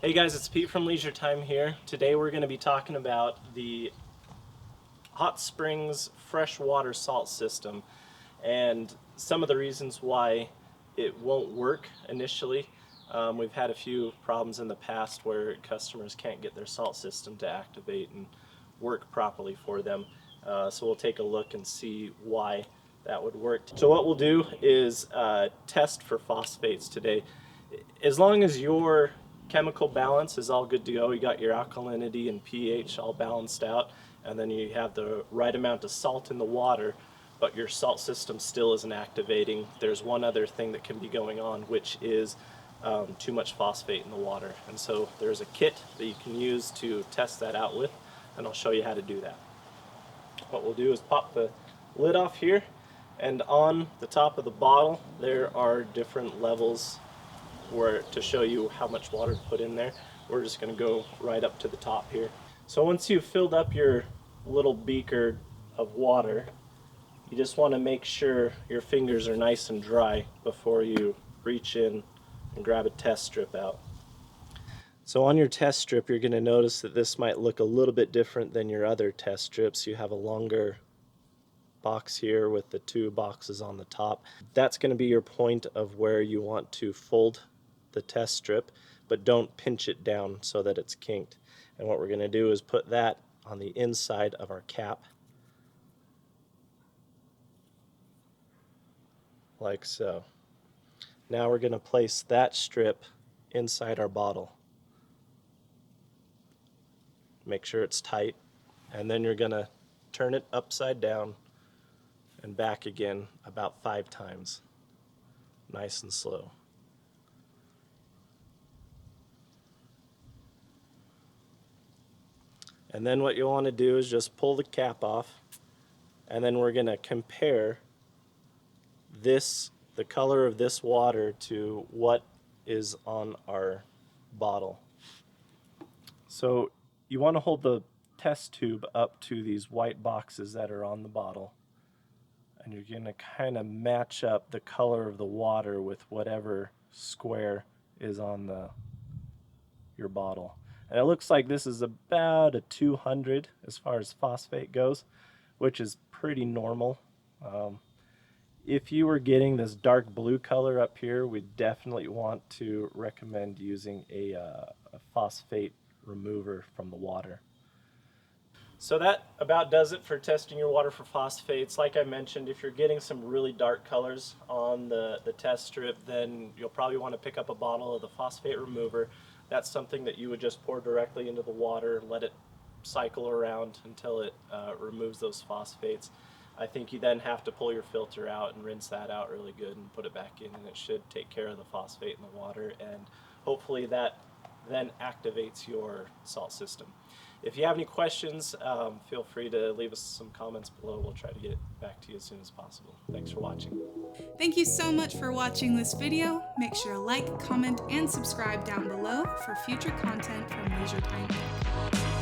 Hey guys, it's Pete from Leisure Time here. Today we're going to be talking about the Hot Springs freshwater salt system and some of the reasons why it won't work initially. We've had a few problems in the past where customers can't get their salt system to activate and work properly for them. So we'll take a look and see why that would work. So what we'll do is test for phosphates today. As long as your chemical balance is all good to go, you got your alkalinity and pH all balanced out, and then you have the right amount of salt in the water, but your salt system still isn't activating. There's one other thing that can be going on, which is too much phosphate in the water. And so there's a kit that you can use to test that out with, and I'll show you how to do that. What we'll do is pop the lid off here, and on the top of the bottle there are different levels to show you how much water to put in there. We're just going to go right up to the top here. So once you've filled up your little beaker of water, you just want to make sure your fingers are nice and dry before you reach in and grab a test strip out. So on your test strip, you're going to notice that this might look a little bit different than your other test strips. You have a longer box here with the two boxes on the top. That's going to be your point of where you want to fold the test strip, but don't pinch it down so that it's kinked. And what we're going to do is put that on the inside of our cap, like so. Now we're going to place that strip inside our bottle. Make sure it's tight, and then you're going to turn it upside down and back again about 5 times, nice and slow. And then what you want to do is just pull the cap off, and then we're going to compare the color of this water to what is on our bottle. So you want to hold the test tube up to these white boxes that are on the bottle, and you're going to kind of match up the color of the water with whatever square is on your bottle. And it looks like this is about a 200 as far as phosphate goes, which is pretty normal. If you were getting this dark blue color up here, we definitely want to recommend using a phosphate remover from the water. So that about does it for testing your water for phosphates. Like I mentioned, if you're getting some really dark colors on the test strip, then you'll probably want to pick up a bottle of the phosphate remover. That's something that you would just pour directly into the water, let it cycle around until it removes those phosphates. I think you then have to pull your filter out and rinse that out really good and put it back in, and it should take care of the phosphate in the water, and hopefully that then activates your salt system. If you have any questions, feel free to leave us some comments below. We'll try to get back to you as soon as possible. Thanks for watching. Thank you so much for watching this video. Make sure to like, comment, and subscribe down below for future content from Leisure Time.